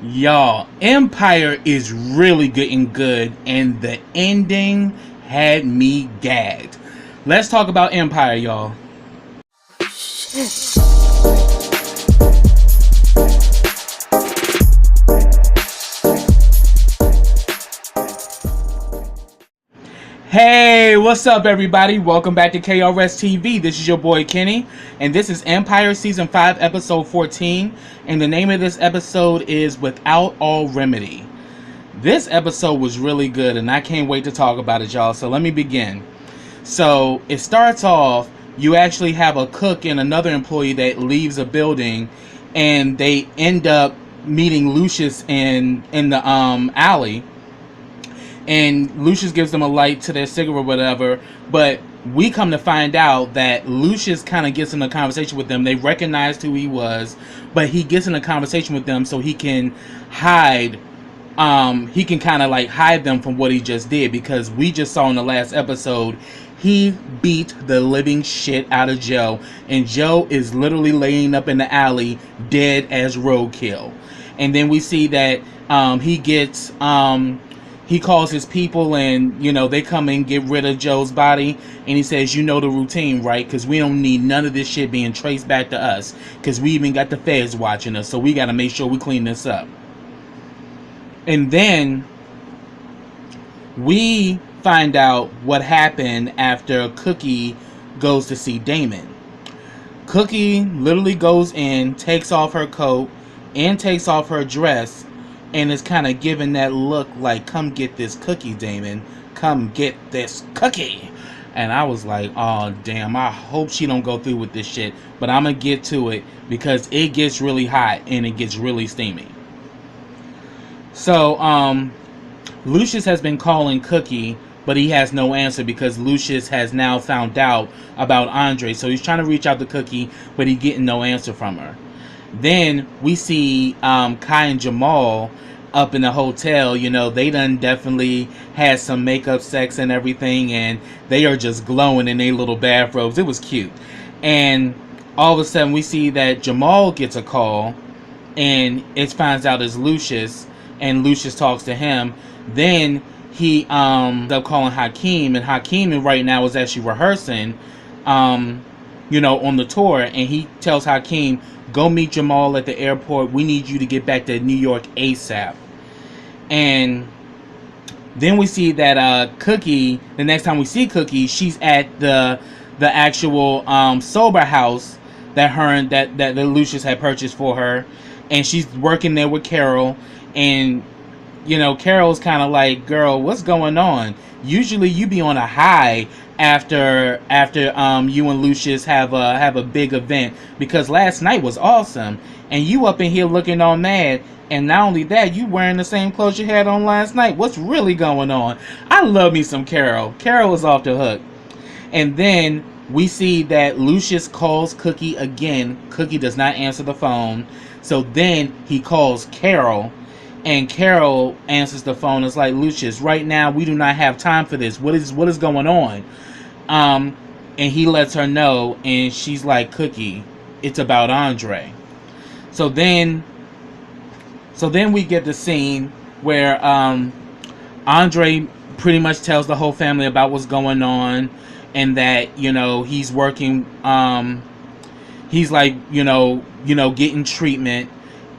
Y'all, Empire is really getting good, and the ending had me gagged. Let's talk about Empire, y'all. Hey, what's up, everybody? Welcome back to KRS TV. This is your boy Kenny, and this is Empire Season 5, Episode 14. And the name of this episode is Without All Remedy. This episode was really good, and I can't wait to talk about it, y'all. So let me begin. So it starts off, you actually have a cook and another employee that leaves a building, and they end up meeting Lucius in the alley. And Lucius gives them a light to their cigarette or whatever, but we come to find out that Lucius kind of gets in a conversation with them. They recognized who he was, but he gets in a conversation with them so he can hide, he can kind of like hide them from what he just did, because we just saw in the last episode, he beat the living shit out of Joe, and Joe is literally laying up in the alley, dead as roadkill. And then we see that he gets... he calls his people, and they come and get rid of Joe's body, and he says, you know the routine, right? Because we don't need none of this shit being traced back to us, because we even got the feds watching us, so we got to make sure we clean this up. And then we find out what happened after Cookie goes to see Damon. Cookie literally goes in, takes off her coat and takes off her dress, and is kind of giving that look like, come get this cookie, Damon. Come get this cookie. And I was like, oh, damn, I hope she don't go through with this shit. But I'm going to get to it, because it gets really hot and it gets really steamy. So, Lucius has been calling Cookie, but he has no answer, because Lucius has now found out about Andre. So he's trying to reach out to Cookie, but he's getting no answer from her. Then we see Kai and Jamal up in the hotel. They done definitely had some makeup sex and everything, and they are just glowing in their little bathrobes. It was cute. And all of a sudden we see that Jamal gets a call, and it finds out it's Lucius, and Lucius talks to him. Then he ends up calling Hakeem, and Hakeem right now is actually rehearsing on the tour, and he tells Hakeem, go meet Jamal at the airport. We need you to get back to New York ASAP. And then we see that Cookie, the next time we see Cookie, she's at the actual sober house that Lucius had purchased for her, and she's working there with Carol. And Carol's kind of like, girl, what's going on? Usually you be on a high after you and Lucius have a big event, because last night was awesome, and you up in here looking all mad, and not only that, you wearing the same clothes you had on last night. What's really going on? I love me some Carol. Carol is off the hook. And then we see that Lucius calls Cookie again. Cookie does not answer the phone, so then he calls Carol, and Carol answers the phone. It's like, Lucius, right now we do not have time for this. What is going on? And he lets her know, and she's like, Cookie, it's about Andre. So then we get the scene where Andre pretty much tells the whole family about what's going on, and that he's working, he's like getting treatment,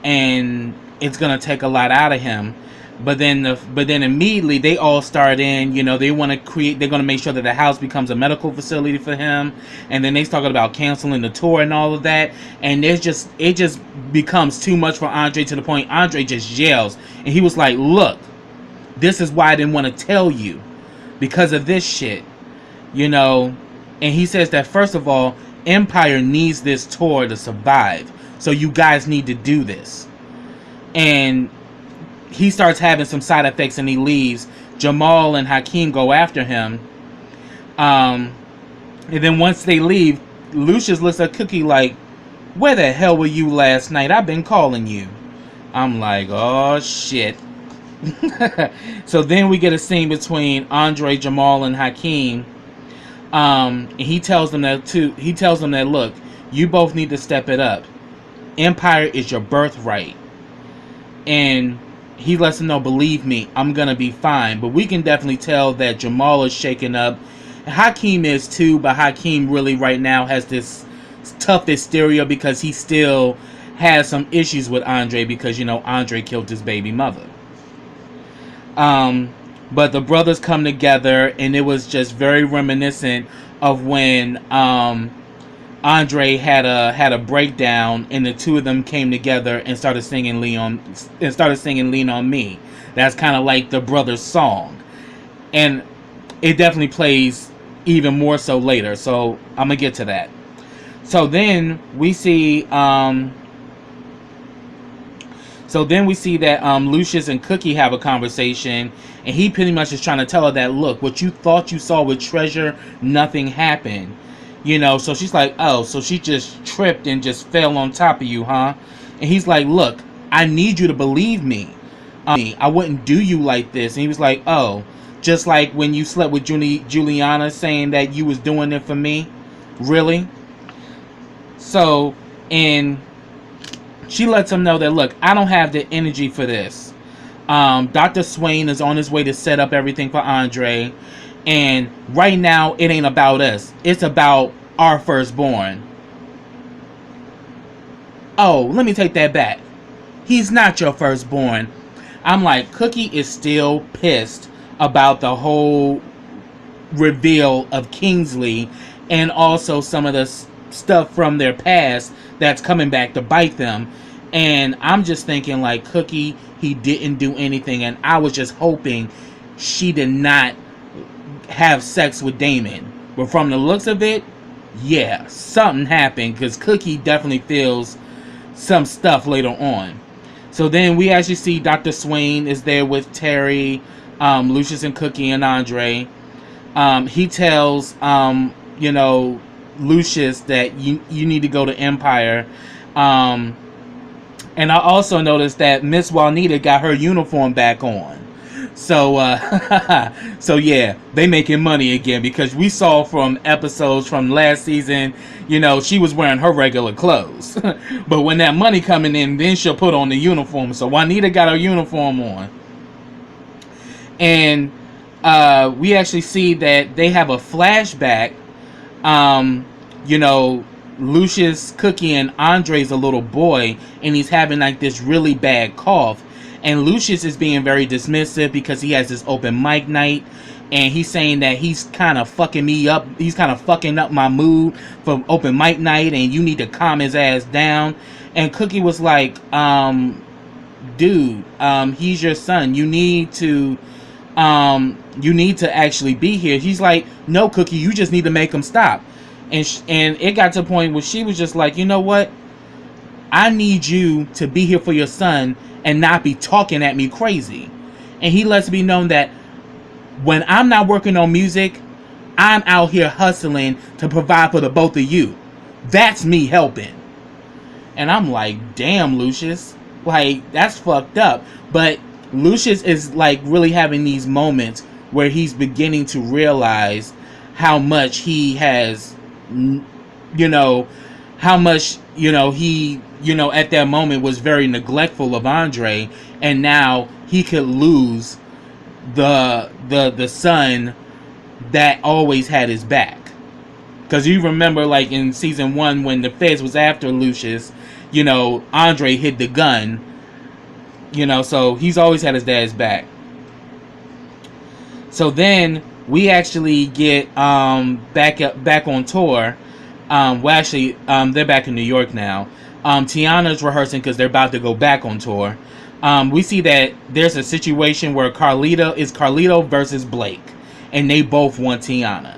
and it's gonna take a lot out of him. But then immediately they all start in, they want to create, they're going to make sure that the house becomes a medical facility for him. And then they start about canceling the tour and all of that. And it just becomes too much for Andre, to the point Andre just yells. And he was like, look, this is why I didn't want to tell you, because of this shit, And he says that, first of all, Empire needs this tour to survive. So you guys need to do this. And he starts having some side effects, and he leaves. Jamal and Hakeem go after him. And then once they leave, Lucius looks at Cookie like, where the hell were you last night? I've been calling you. I'm like, oh shit. So then we get a scene between Andre, Jamal, and Hakeem. And he tells them that, look, you both need to step it up. Empire is your birthright. And he lets him know, believe me, I'm gonna be fine. But we can definitely tell that Jamal is shaken up. Hakeem is too, but Hakeem really right now has this tough hysteria because he still has some issues with Andre because, you know, Andre killed his baby mother. But the brothers come together, and it was just very reminiscent of when Andre had a breakdown, and the two of them came together and started singing "Lean on Me." That's kind of like the brothers' song, and it definitely plays even more so later. So I'm gonna get to that. So then we see. That Lucius and Cookie have a conversation, and he pretty much is trying to tell her that, look, what you thought you saw with Treasure, nothing happened. You know, so she's like, oh, so she just tripped and just fell on top of you, huh? And he's like, look, I need you to believe me. I wouldn't do you like this. And he was like, oh, just like when you slept with Juliana saying that you was doing it for me? Really? So, and she lets him know that, look, I don't have the energy for this. Dr. Swain is on his way to set up everything for Andre. And right now, it ain't about us. It's about our firstborn. Oh, let me take that back. He's not your firstborn. I'm like, Cookie is still pissed about the whole reveal of Kingsley and also some of the stuff from their past that's coming back to bite them. And I'm just thinking, like, Cookie, he didn't do anything, and I was just hoping she did not have sex with Damon. But from the looks of it, yeah, something happened, because Cookie definitely feels some stuff later on. So then we actually see Dr. Swain is there with Terry, Lucius and Cookie and Andre. He tells Lucius that you need to go to Empire. And I also noticed that Miss Juanita got her uniform back on. So, so yeah, they making money again, because we saw from episodes from last season, you know, she was wearing her regular clothes. But when that money coming in, then she'll put on the uniform. So Juanita got her uniform on. And we actually see that they have a flashback. Lucius, Cookie, and Andre's a little boy, and he's having like this really bad cough. And Lucius is being very dismissive because he has this open mic night, and he's saying that he's kind of fucking me up. He's kind of fucking up my mood for open mic night, and you need to calm his ass down. And Cookie was like, dude, he's your son. You need to actually be here. He's like, no, Cookie, you just need to make him stop. And it got to a point where she was just like, you know what? I need you to be here for your son and not be talking at me crazy. And he lets me know that when I'm not working on music, I'm out here hustling to provide for the both of you. That's me helping. And I'm like, damn, Lucius. Like, that's fucked up. But Lucius is like really having these moments where he's beginning to realize how much he has, how much, he, at that moment was very neglectful of Andre, and now he could lose the son that always had his back. Because you remember, like, in season 1, when the feds was after Lucius, Andre hid the gun, so he's always had his dad's back. So then we actually get back on tour. They're back in New York now. Tiana's rehearsing because they're about to go back on tour. We see that there's a situation where Carlito versus Blake, and they both want Tiana.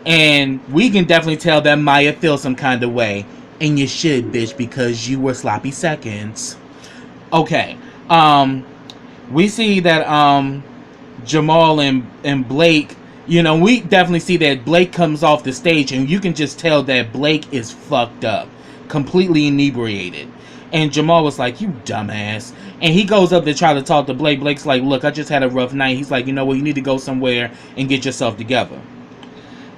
And we can definitely tell that Maya feels some kind of way. And you should, bitch, because you were sloppy seconds. Okay. We see that Jamal and Blake, we definitely see that Blake comes off the stage, and you can just tell that Blake is fucked up, completely inebriated. And Jamal was like, you dumbass. And he goes up to try to talk to Blake. Blake's like, look, I just had a rough night. He's like, you know what, you need to go somewhere and get yourself together.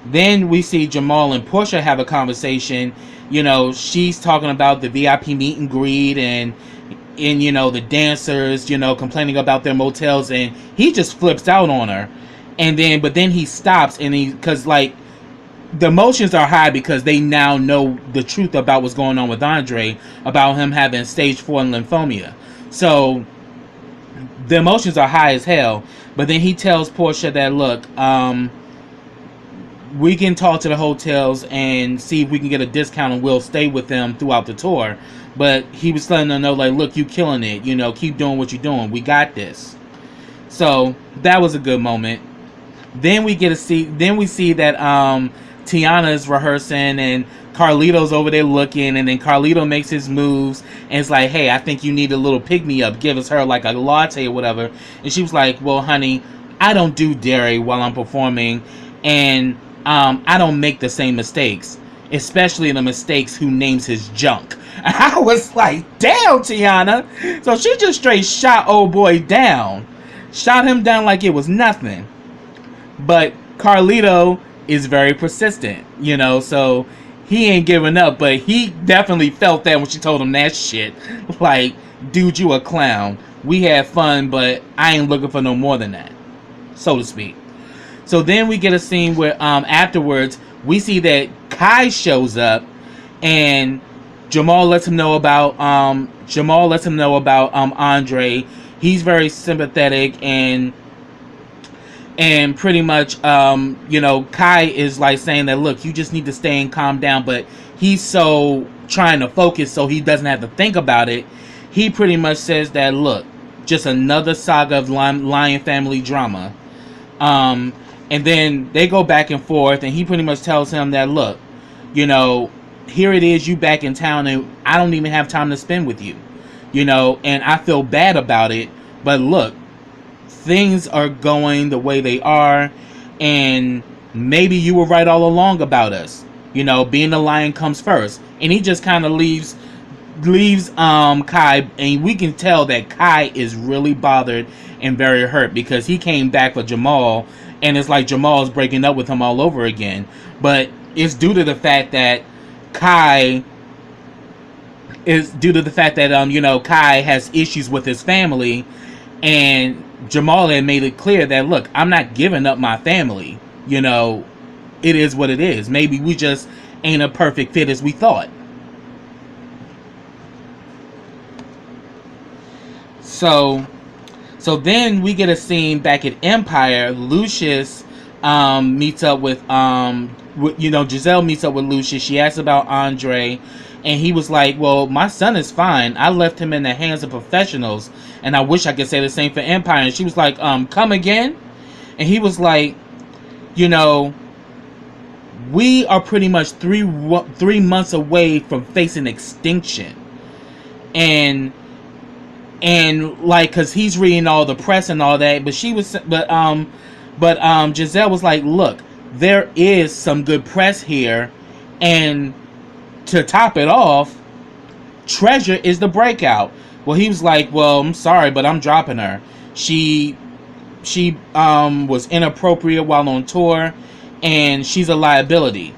Then we see Jamal and Portia have a conversation. She's talking about the VIP meet and greet, and and the dancers, complaining about their motels, and he just flips out on her. But then he stops, and because like the emotions are high because they now know the truth about what's going on with Andre, about him having stage 4 lymphoma. So the emotions are high as hell. But then he tells Portia that, look, we can talk to the hotels and see if we can get a discount, and we'll stay with them throughout the tour. But he was letting them know, like, look, you killing it. Keep doing what you're doing. We got this. So that was a good moment. Then we see that Tiana's rehearsing, and Carlito's over there looking, and then Carlito makes his moves, and it's like, hey, I think you need a little pick-me-up. Gives her like a latte or whatever. And she was like, well, honey, I don't do dairy while I'm performing, and I don't make the same mistakes, especially the mistakes who names his junk. I was like, damn, Tiana. So she just straight shot old boy down. Shot him down like it was nothing. But Carlito is very persistent, so he ain't giving up. But he definitely felt that when she told him that shit. Like, dude, you a clown. We had fun, but I ain't looking for no more than that, so to speak. So then we get a scene where afterwards we see that Kai shows up, and Jamal lets him know about Andre. He's very sympathetic, and pretty much Kai is like saying that, look, you just need to stay and calm down. But he's so trying to focus so he doesn't have to think about it. He pretty much says that, look, just another saga of Lion family drama. And then they go back and forth, and he pretty much tells him that, look, here it is, you back in town, and I don't even have time to spend with you, and I feel bad about it, but look, things are going the way they are, and maybe you were right all along about us, being the lion comes first. And he just kind of leaves Kai, and we can tell that Kai is really bothered and very hurt because he came back for Jamal, and it's like Jamal's breaking up with him all over again. But it's due to the fact that Kai has issues with his family, and Jamal had made it clear that, look, I'm not giving up my family. It is what it is. Maybe we just ain't a perfect fit as we thought. So then we get a scene back at Empire. Lucius meets up with Giselle meets up with Lucius. She asks about Andre, and he was like, well, my son is fine. I left him in the hands of professionals, and I wish I could say the same for Empire. And she was like, come again? And he was like, we are pretty much 3 months away from facing extinction. And like, because he's reading all the press and all that, but Giselle was like, look, there is some good press here, and to top it off, Treasure is the breakout. Well, he was like, well, I'm sorry, but I'm dropping her. She was inappropriate while on tour, and she's a liability.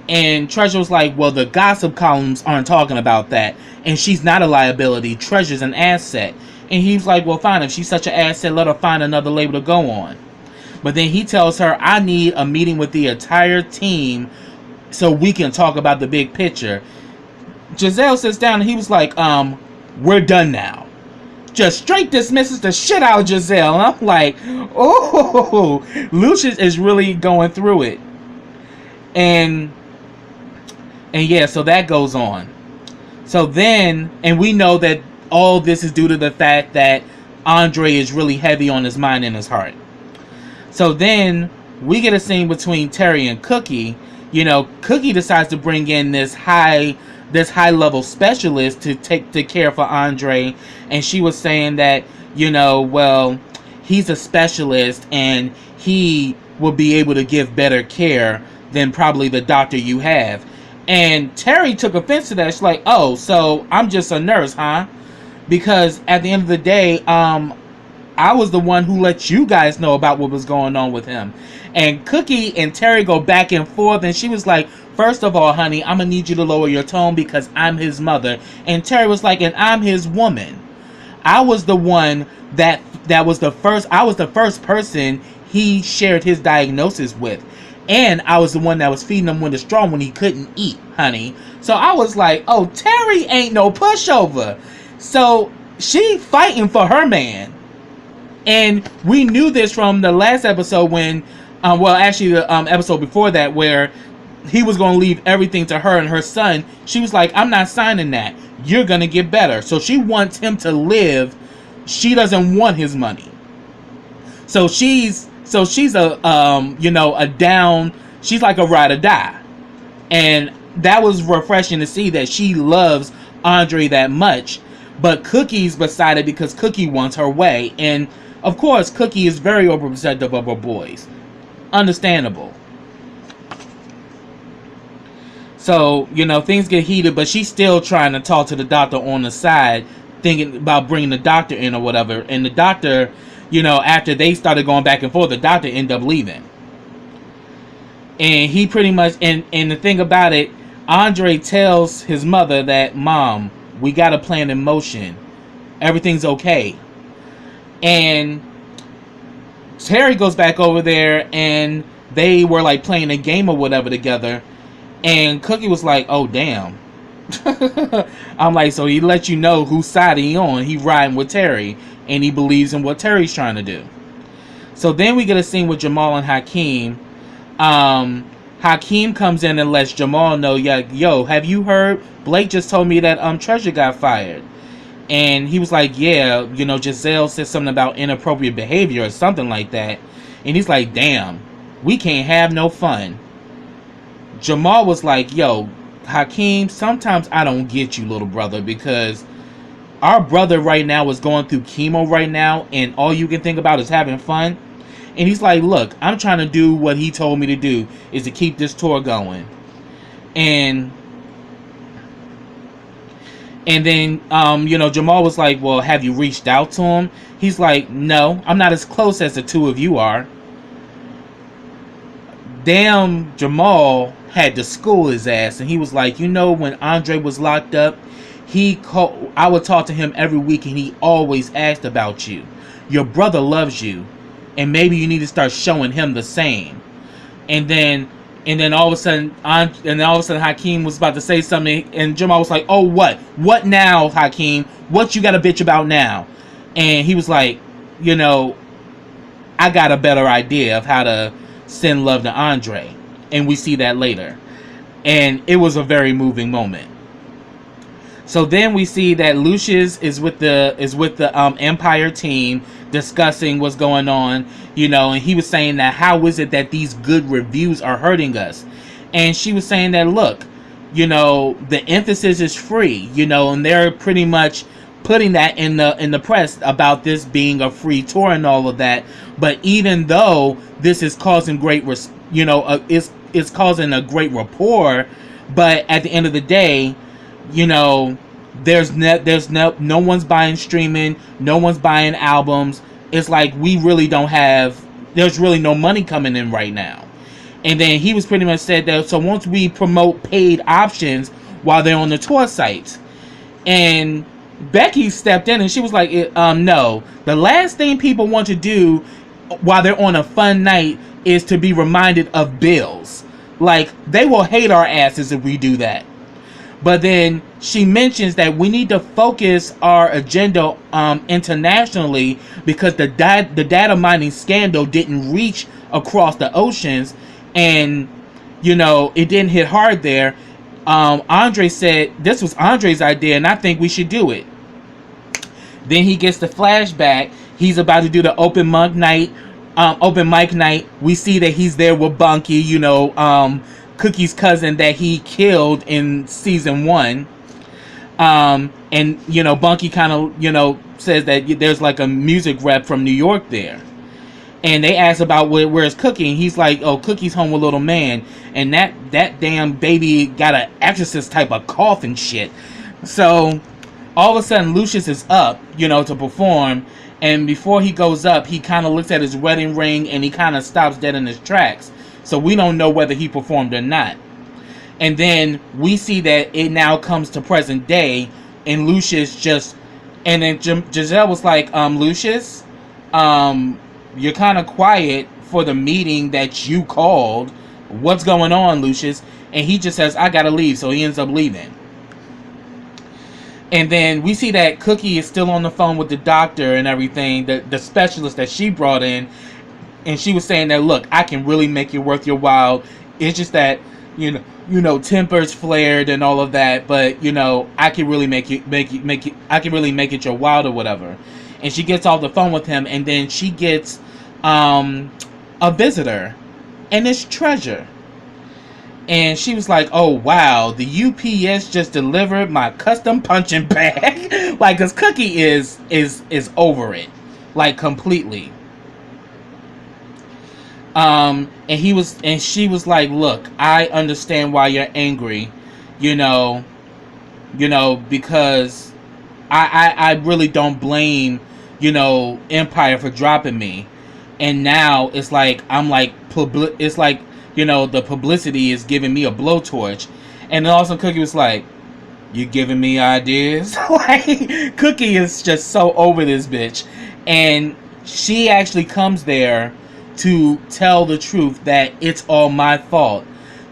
And Treasure was like, well, the gossip columns aren't talking about that, and she's not a liability. Treasure's an asset. And he was like, well, fine, if she's such an asset, let her find another label to go on. But then he tells her, I need a meeting with the entire team so we can talk about the big picture. Giselle sits down, and he was like, we're done now. Just straight dismisses the shit out of Giselle. And I'm like, oh, Lucius is really going through it. And yeah, so that goes on. So then, and we know that all this is due to the fact that Andre is really heavy on his mind and his heart. So then we get a scene between Terry and Cookie. Cookie decides to bring in this high level specialist to take care for Andre, and she was saying that, well, he's a specialist and he will be able to give better care than probably the doctor you have. And Terry took offense to that. She's like, oh, so I'm just a nurse, huh? Because at the end of the day, I was the one who let you guys know about what was going on with him. And Cookie and Terry go back and forth, and she was like, first of all, honey, I'm gonna need you to lower your tone because I'm his mother. And Terry was like, and I'm his woman. I was the one that was the first. I was the first person he shared his diagnosis with, and I was the one that was feeding him with the straw when he couldn't eat, honey. So I was like, oh, Terry ain't no pushover. So she fighting for her man. And we knew this from the last episode when, well, actually the episode before that, where he was going to leave everything to her and her son. She was like, I'm not signing that. You're going to get better. So she wants him to live. She doesn't want his money. So she's a, you know, a down, she's like a ride or die. And that was refreshing to see that she loves Andre that much. But Cookie's beside it because Cookie wants her way. And of course, Cookie is very overprotective of her boys. Understandable. So, you know, things get heated, but she's still trying to talk to the doctor on the side, thinking about bringing the doctor in or whatever. And the doctor, you know, after they started going back and forth, the doctor ended up leaving. And he pretty much, and the thing about it, Andre tells his mother that, Mom, we got a plan in motion. Everything's okay. And Terry goes back over there, and they were like playing a game or whatever together. And Cookie was like, oh, damn. I'm like, so he let you know whose side he on. He riding with Terry, and he believes in what Terry's trying to do. So then we get a scene with Jamal and Hakeem. Hakeem comes in and lets Jamal know, yeah, yo, have you heard? Blake just told me that Treasure got fired. And he was like, yeah, you know, Giselle said something about inappropriate behavior or something like that. And he's like, damn, we can't have no fun. Jamal was like, yo, Hakeem, sometimes I don't get you, little brother, because our brother right now is going through chemo right now, and all you can think about is having fun. And he's like, look, I'm trying to do what he told me to do, is to keep this tour going. And then, you know, Jamal was like, well, have you reached out to him? He's like, no, I'm not as close as the two of you are. Damn, Jamal had to school his ass. And he was like, you know, when Andre was locked up, I would talk to him every week, and he always asked about you. Your brother loves you, and maybe you need to start showing him the same. And then all of a sudden, Hakeem was about to say something, and Jamal was like, oh, what? What now, Hakeem? What you got a bitch about now? And he was like, you know, I got a better idea of how to send love to Andre. And we see that later. And it was a very moving moment. So then we see that Lucius is with the Empire team discussing what's going on, you know, and he was saying that how is it that these good reviews are hurting us? And she was saying that, look, you know, the emphasis is free, you know, and they're pretty much putting that in the press about this being a free tour and all of that. But even though this is causing great, you know, it's causing a great rapport, but at the end of the day, you know, there's no one's buying streaming, no one's buying albums. It's like we really don't have, there's really no money coming in right now. And then he was pretty much said that, so once we promote paid options while they're on the tour sites. And Becky stepped in and she was like, no, the last thing people want to do while they're on a fun night is to be reminded of bills. Like, they will hate our asses if we do that. But then she mentions that we need to focus our agenda internationally, because the data mining scandal didn't reach across the oceans, and, you know, it didn't hit hard there. Andre said this was Andre's idea, and I think we should do it. Then he gets the flashback. He's about to do the open mic night. We see that he's there with Bunky, you know, Cookie's cousin that he killed in season 1. And, you know, Bunky kind of, you know, says that there's like a music rep from New York there. And they ask about where's Cookie, and he's like, oh, Cookie's home with little man. And that damn baby got an exorcist type of cough and shit. So all of a sudden Lucius is up, you know, to perform. And before he goes up, he kind of looks at his wedding ring and he kind of stops dead in his tracks. So we don't know whether he performed or not. And then we see that it now comes to present day, and Lucius just And then Giselle was like, Lucius, you're kind of quiet for the meeting that you called. What's going on, Lucius? And he just says, I gotta leave. So he ends up leaving. And then we see that Cookie is still on the phone with the doctor and everything, the specialist that she brought in. And she was saying that, look, I can really make it worth your while. It's just that, you know, tempers flared and all of that, but I can really make it. I can really make it your while or whatever. And she gets off the phone with him, and then she gets a visitor, and it's Treasure. And she was like, oh wow, the UPS just delivered my custom punching bag. Like, cause Cookie is over it, like, completely. And she was like, look, I understand why you're angry, because I really don't blame, Empire for dropping me. And now it's like, it's like, the publicity is giving me a blowtorch. And then also Cookie was like, you giving me ideas? Like, Cookie is just so over this bitch. And she actually comes there to tell the truth that it's all my fault.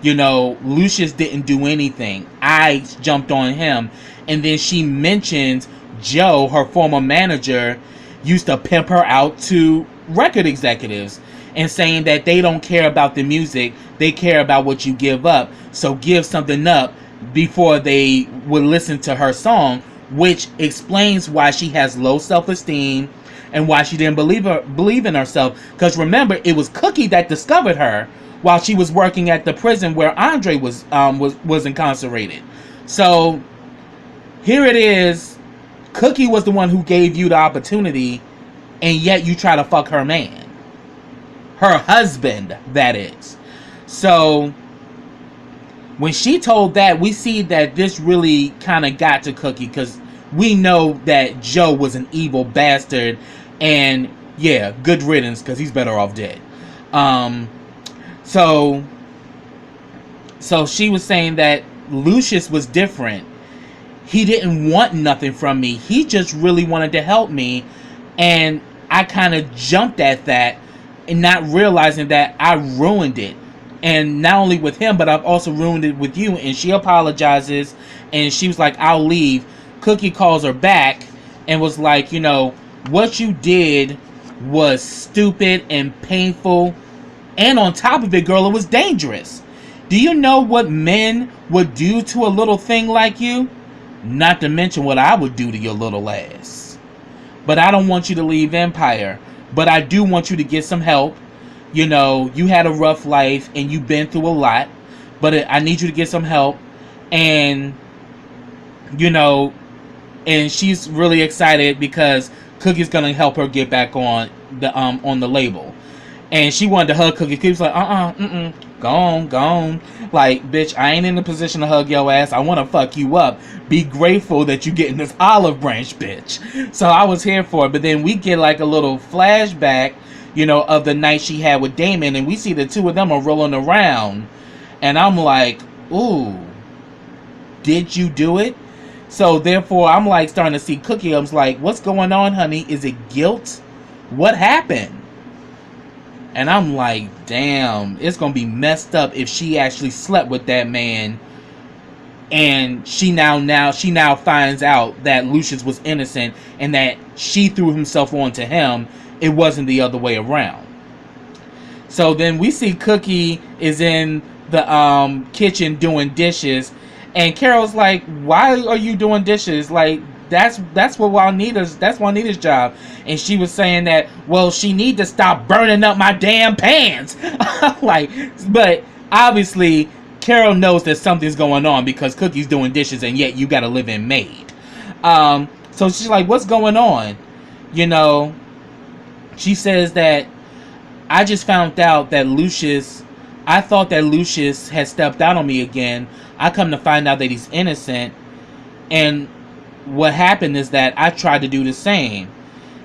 Lucius didn't do anything. I jumped on him. And then she mentions Joe, her former manager, used to pimp her out to record executives and saying that they don't care about the music, they care about what you give up. So give something up before they would listen to her song, which explains why she has low self-esteem and why she didn't believe in herself. Because remember, it was Cookie that discovered her while she was working at the prison where Andre was incarcerated. So here it is, Cookie was the one who gave you the opportunity, and yet you try to fuck her man. Her husband, that is. So when she told that, we see that this really kind of got to Cookie, because we know that Joe was an evil bastard, and yeah, good riddance, because he's better off dead. So she was saying that Lucius was different. He didn't want nothing from me. He just really wanted to help me, and I kind of jumped at that, and not realizing that I ruined it. And not only with him, but I've also ruined it with you. And she apologizes, and she was like, I'll leave. Cookie calls her back and was like, what you did was stupid and painful. And on top of it, girl, it was dangerous. Do you know what men would do to a little thing like you? Not to mention what I would do to your little ass. But I don't want you to leave Empire. But I do want you to get some help. You had a rough life and you've been through a lot. But I need you to get some help. And, and she's really excited because Cookie's going to help her get back on the label. And she wanted to hug Cookie. Cookie's like, go on. Like, bitch, I ain't in the position to hug your ass. I want to fuck you up. Be grateful that you getting this olive branch, bitch. So I was here for it. But then we get like a little flashback, of the night she had with Damon. And we see the two of them are rolling around. And I'm like, ooh, did you do it? So therefore, I'm like starting to see Cookie. I was like, what's going on, honey? Is it guilt? What happened? And I'm like, damn, it's going to be messed up if she actually slept with that man. And she now finds out that Lucius was innocent and that she threw himself onto him. It wasn't the other way around. So then we see Cookie is in the kitchen doing dishes. And Carol's like, why are you doing dishes? Like, that's Juanita's job. And she was saying that, well, she need to stop burning up my damn pans. Like, but obviously Carol knows that something's going on because Cookie's doing dishes and yet you got a living maid. So she's like, what's going on? She says that I just found out that I thought that Lucius had stepped out on me again. I come to find out that he's innocent. And what happened is that I tried to do the same.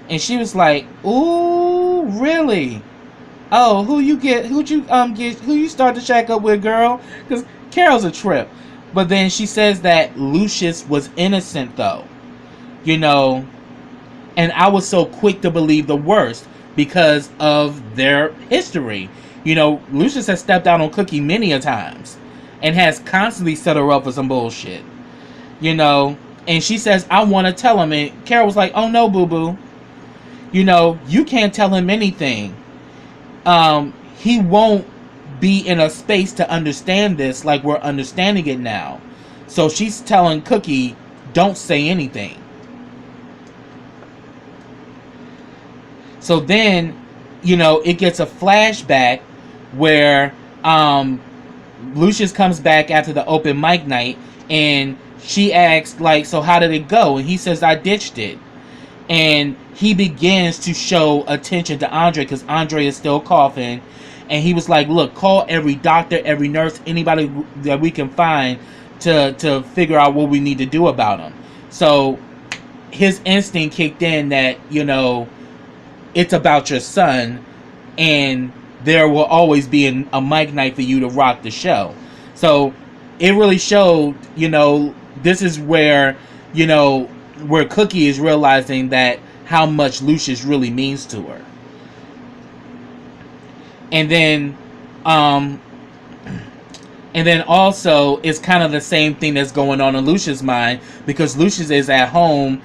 And she was like, ooh, really? Oh, who you start to shack up with, girl? Because Carol's a trip. But then she says that Lucius was innocent, though. And I was so quick to believe the worst because of their history. Lucius has stepped out on Cookie many a times and has constantly set her up for some bullshit. And she says, I want to tell him. And Carol was like, oh no, boo-boo. You can't tell him anything. He won't be in a space to understand this like we're understanding it now. So she's telling Cookie, don't say anything. So then, it gets a flashback where Lucius comes back after the open mic night, and she asks, like, so how did it go? And he says, I ditched it. And he begins to show attention to Andre because Andre is still coughing. And he was like, look, call every doctor, every nurse, anybody that we can find to figure out what we need to do about him. So his instinct kicked in that, it's about your son, and there will always be a mic night for you to rock the show. So it really showed, this is where, where Cookie is realizing that how much Lucius really means to her. And then also it's kind of the same thing that's going on in Lucius' mind, because Lucius is at home,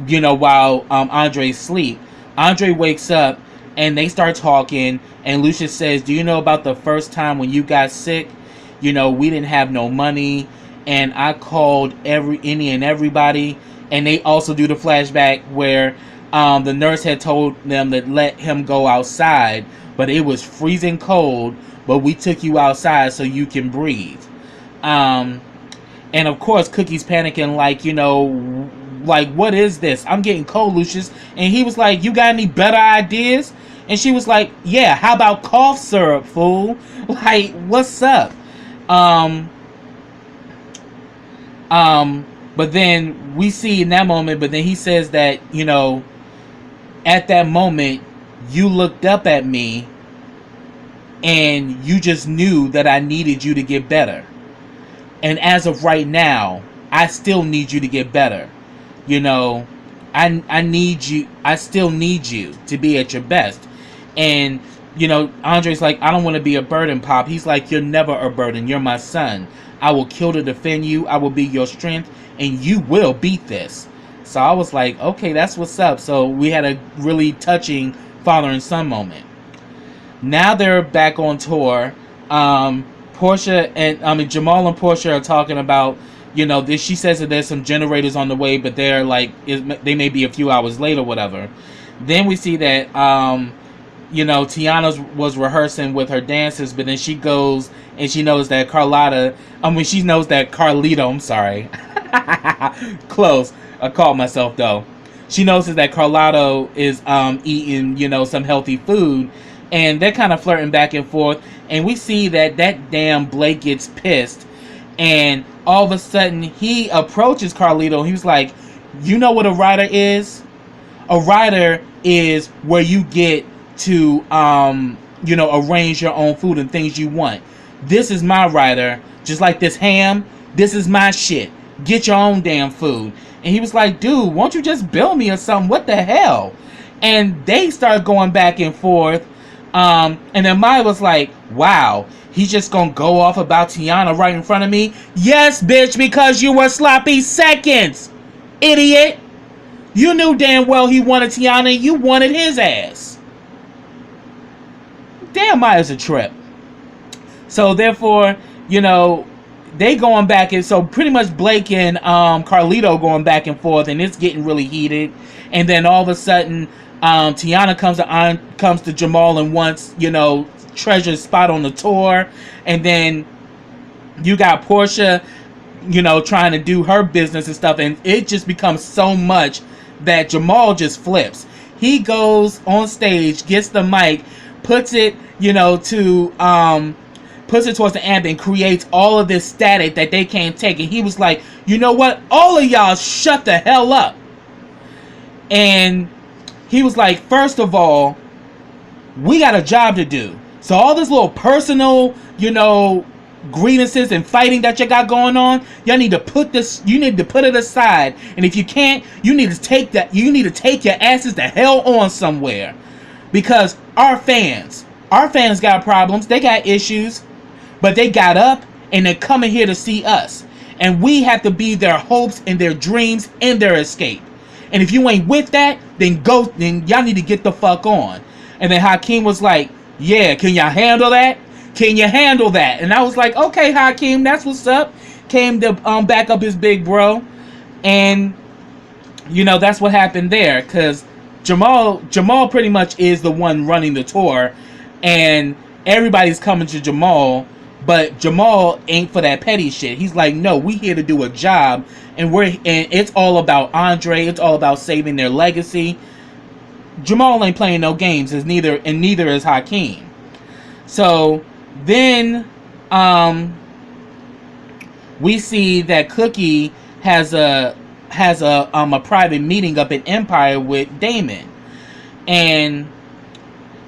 while Andre's asleep. Andre wakes up and they start talking, and Lucius says, do you know about the first time when you got sick? We didn't have no money, and I called any and everybody. And they also do the flashback where the nurse had told them to let him go outside, but it was freezing cold, but we took you outside so you can breathe. And of course Cookie's panicking, like, what is this? I'm getting cold, Lucius. And he was like, you got any better ideas? And she was like, yeah, how about cough syrup, fool? Like, what's up? But then we see in that moment, but then he says that, at that moment, you looked up at me and you just knew that I needed you to get better. And as of right now, I still need you to get better. I need you. I still need you to be at your best. And, Andre's like, I don't want to be a burden, Pop. He's like, you're never a burden. You're my son. I will kill to defend you. I will be your strength. And you will beat this. So I was like, okay, that's what's up. So we had a really touching father and son moment. Now they're back on tour. Portia and Jamal and Portia are talking about, she says that there's some generators on the way, but they're like, they may be a few hours late or whatever. Then we see that Tiana was rehearsing with her dancers, but then she goes and she knows that Carlito, I'm sorry. Close. I called myself though. She notices that Carlito is eating, some healthy food, and they're kind of flirting back and forth, and we see that damn Blake gets pissed, and all of a sudden he approaches Carlito, and he was like, you know what a rider is? A rider is where you get to arrange your own food and things you want. This is my rider, just like this ham. This is my shit. Get your own damn food. And he was like, dude, won't you just bill me or something? What the hell? And they start going back and forth. And then Maya was like, wow, he's just gonna go off about Tiana right in front of me? Yes, bitch, because you were sloppy seconds, idiot. You knew damn well he wanted Tiana and you wanted his ass. Damn, Maya's a trip. So therefore, they going back, and so pretty much Blake and Carlito going back and forth, and it's getting really heated. And then all of a sudden, Tiana comes to Jamal and wants, Treasure's spot on the tour. And then you got Portia, trying to do her business and stuff, and it just becomes so much that Jamal just flips. He goes on stage, gets the mic, puts it, puts it towards the amp and creates all of this static that they can't take. And he was like, you know what? All of y'all shut the hell up. And he was like, first of all, we got a job to do. So all this little personal, grievances and fighting that you got going on, y'all need to put this, you need to put it aside. And if you can't, you need to take your asses the hell on somewhere. Because our fans got problems, they got issues, but they got up and they're coming here to see us. And we have to be their hopes and their dreams and their escape. And if you ain't with that, then y'all need to get the fuck on. And then Hakeem was like, yeah, can y'all handle that? Can you handle that? And I was like, okay, Hakeem, that's what's up. Came to back up his big bro. And, you know, that's what happened there. Because Jamal pretty much is the one running the tour. And everybody's coming to Jamal. But Jamal ain't for that petty shit. He's like, no, we here to do a job. And it's all about Andre. It's all about saving their legacy. Jamal ain't playing no games. Neither is Hakeem. So then we see that Cookie has a private meeting up at Empire with Damon, and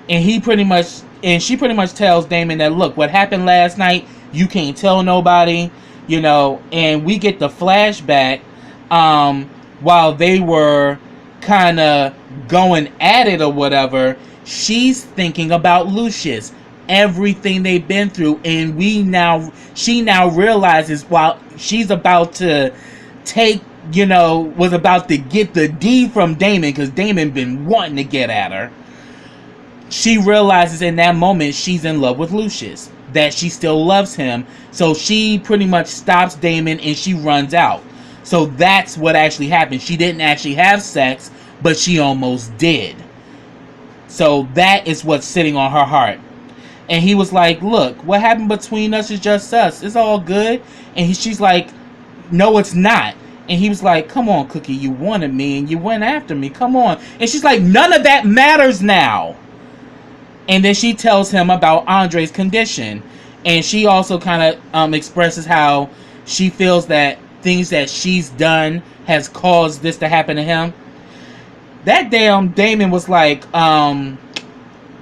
she pretty much tells Damon that, look, what happened last night, you can't tell nobody, you know. And we get the flashback while they were kind of going at it or whatever. She's thinking about Lucius, everything they've been through, and she now realizes while she's about to was about to get the D from Damon, because Damon been wanting to get at her. She realizes in that moment she's in love with Lucius, that she still loves him. So she pretty much stops Damon and she runs out. So that's what actually happened. She didn't actually have sex, but she almost did. So that is what's sitting on her heart. And he was like, look, what happened between us is just us. It's all good. And she's like, no, it's not. And he was like, come on, Cookie, you wanted me and you went after me. Come on. And she's like, none of that matters now. And then she tells him about Andre's condition. And she also kind of expresses how she feels that things that she's done has caused this to happen to him. That damn Damon was like,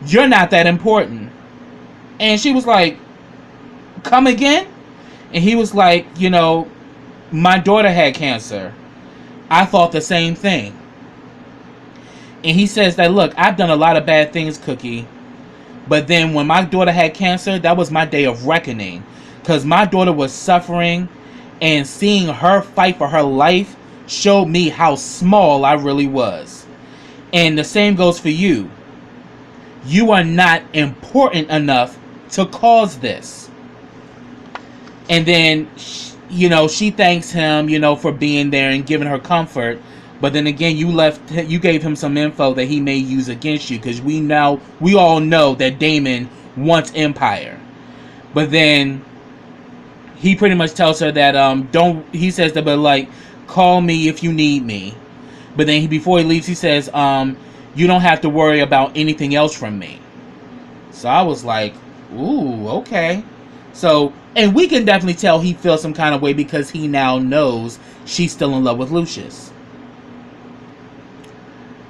you're not that important. And she was like, come again? And he was like, you know, my daughter had cancer. I thought the same thing. And he says that, look, I've done a lot of bad things, Cookie. But then when my daughter had cancer, that was my day of reckoning. Because my daughter was suffering, and seeing her fight for her life showed me how small I really was. And the same goes for you. You are not important enough to cause this. And then, you know, she thanks him, you know, for being there and giving her comfort. But then again, you gave him some info that he may use against you, because we all know that Damon wants Empire. But then he pretty much tells her that he says that, but like, call me if you need me. But then before he leaves, he says, you don't have to worry about anything else from me. So I was like, ooh, okay. So, and we can definitely tell he feels some kind of way, because he now knows she's still in love with Lucius.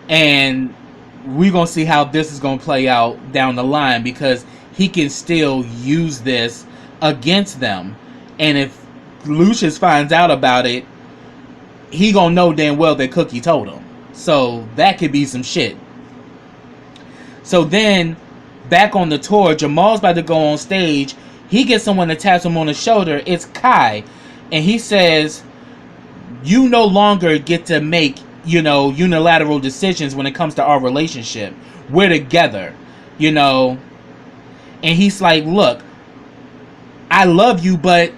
And we're going to see how this is going to play out down the line, because he can still use this against them. And if Lucius finds out about it, he going to know damn well that Cookie told him. So that could be some shit. So then, back on the tour, Jamal's about to go on stage. He gets someone to tap him on the shoulder. It's Kai. And he says, you no longer get to make, you know, unilateral decisions when it comes to our relationship. We're together, you know. And he's like, look, I love you, but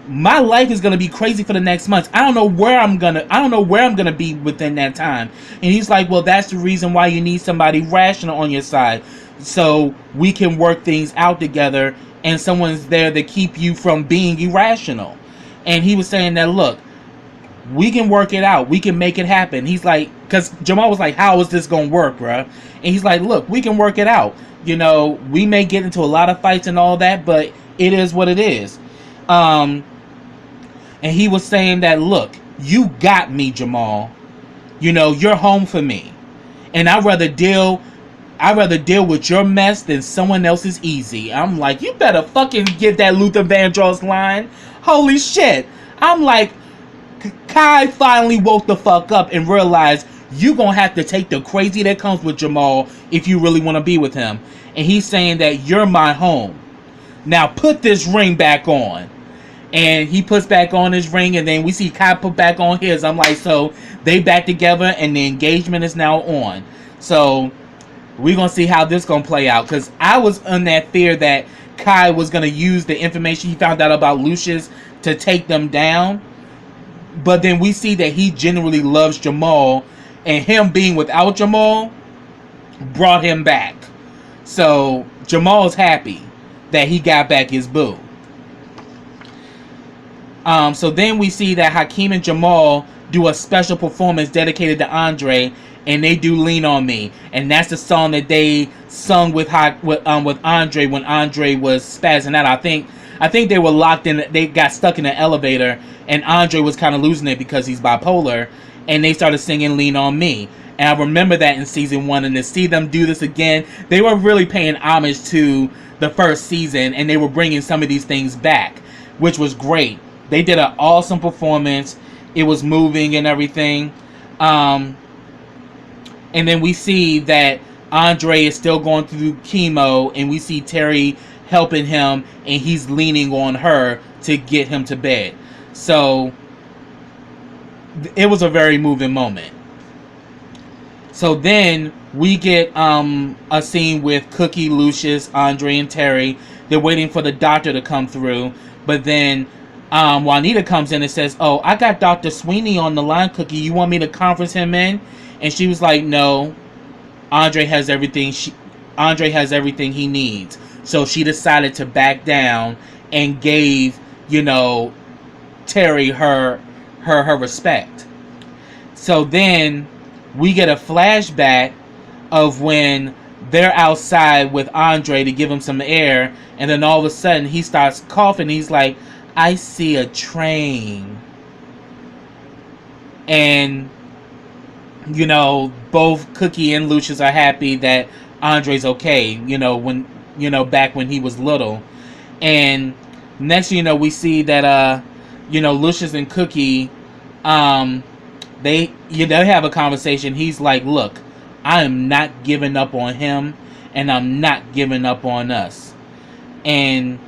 my life is gonna be crazy for the next month. I don't know where I'm gonna be within that time. And he's like, well, that's the reason why you need somebody rational on your side, so we can work things out together, and someone's there to keep you from being irrational. And he was saying that, look, we can work it out, we can make it happen. He's like, because Jamal was like, how is this gonna work, bruh? And he's like, look, we can work it out. You know, we may get into a lot of fights and all that, but it is what it is. And he was saying that, look, you got me, Jamal. You know, you're home for me. And I'd rather deal I'd rather deal with your mess than someone else's easy. I'm like, you better fucking get that Luther Vandross line. Holy shit. I'm like, Kai finally woke the fuck up and realized you gonna have to take the crazy that comes with Jamal if you really want to be with him. And he's saying that you're my home. Now put this ring back on. And he puts back on his ring, and then we see Kai put back on his. I'm like, so they back together and the engagement is now on. So we're going to see how this going to play out. Because I was on that fear that Kai was going to use the information he found out about Lucius to take them down. But then we see that he genuinely loves Jamal. And him being without Jamal brought him back. So Jamal's happy that he got back his boo. So then we see that Hakeem and Jamal do a special performance dedicated to Andre, and they do "Lean on Me," and that's the song that they sung with Andre when Andre was spazzing out. I think they were locked in. They got stuck in the elevator, and Andre was kind of losing it because he's bipolar, and they started singing "Lean on Me." And I remember that in season 1, and to see them do this again, they were really paying homage to the first season, and they were bringing some of these things back, which was great. They did an awesome performance. It was moving and everything. And then we see that Andre is still going through chemo, and we see Terry helping him, and he's leaning on her to get him to bed. So it was a very moving moment. So then we get a scene with Cookie, Lucius, Andre, and Terry. They're waiting for the doctor to come through, but then Juanita comes in and says, "Oh, I got Dr. Sweeney on the line, Cookie. You want me to conference him in?" And she was like, "No, Andre has everything. Andre has everything he needs." So she decided to back down and gave, Terry her respect. So then we get a flashback of when they're outside with Andre to give him some air, and then all of a sudden he starts coughing. He's like, "I see a train." And both Cookie and Lucius are happy that Andre's okay, back when he was little. And next we see that Lucius and Cookie they have a conversation. He's like, "Look, I am not giving up on him, and I'm not giving up on us." And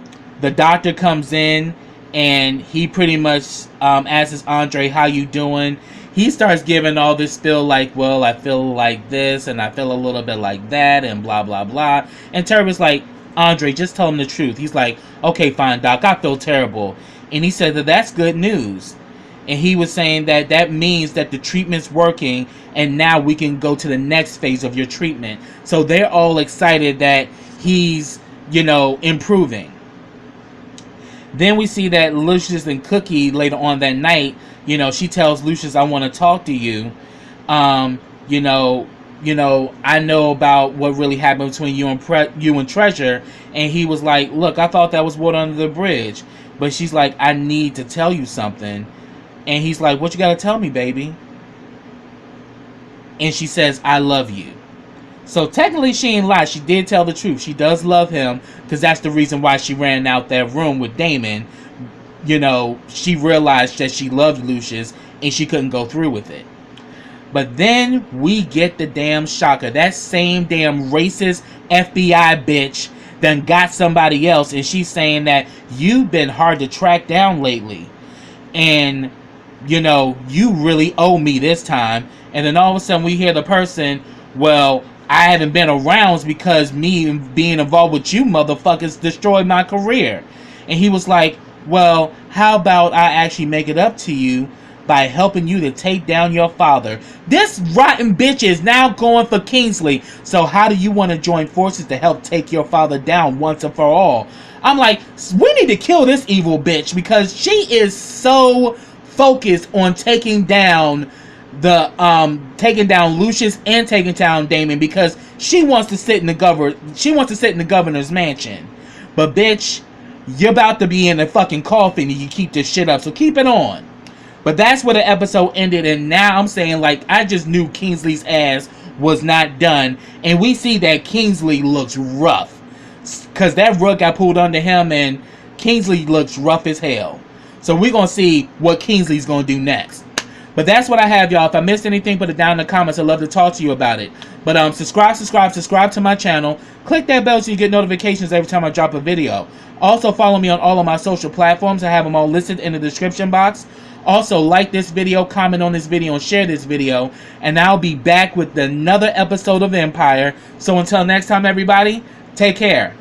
the doctor comes in, and he pretty much asks Andre, "How you doing?" He starts giving all this spiel like, "Well, I feel like this, and I feel a little bit like that, and blah, blah, blah." And Terry's like, "Andre, just tell him the truth." He's like, "Okay, fine, doc, I feel terrible." And he said that that's good news. And he was saying that that means that the treatment's working, and now we can go to the next phase of your treatment. So they're all excited that he's, improving. Then we see that Lucius and Cookie later on that night, she tells Lucius, "I want to talk to you. I know about what really happened between you and Treasure." And he was like, "Look, I thought that was water under the bridge." But she's like, "I need to tell you something." And he's like, "What you gotta tell me, baby?" And she says, "I love you." So technically she ain't lied. She did tell the truth. She does love him, because that's the reason why she ran out that room with Damon. She realized that she loved Lucius, and she couldn't go through with it. But then we get the damn shocker. That same damn racist FBI bitch done got somebody else, and she's saying that you've been hard to track down lately. And you really owe me this time. And then all of a sudden we hear the person, "Well, I haven't been around because me being involved with you motherfuckers destroyed my career." And he was like, "Well, how about I actually make it up to you by helping you to take down your father?" This rotten bitch is now going for Kingsley. So how do you want to join forces to help take your father down once and for all? I'm like, we need to kill this evil bitch, because she is so focused on taking down Lucius and taking down Damon, because she wants to sit in the governor's mansion. But bitch, you're about to be in a fucking coffin if you keep this shit up. So keep it on. But that's where the episode ended, and now I'm saying, like, I just knew Kingsley's ass was not done. And we see that Kingsley looks rough. Because that rug got pulled under him and Kingsley looks rough as hell. So we're going to see what Kingsley's going to do next. But that's what I have, y'all. If I missed anything, put it down in the comments. I'd love to talk to you about it. But subscribe to my channel. Click that bell so you get notifications every time I drop a video. Also, follow me on all of my social platforms. I have them all listed in the description box. Also, like this video, comment on this video, and share this video. And I'll be back with another episode of Empire. So until next time, everybody, take care.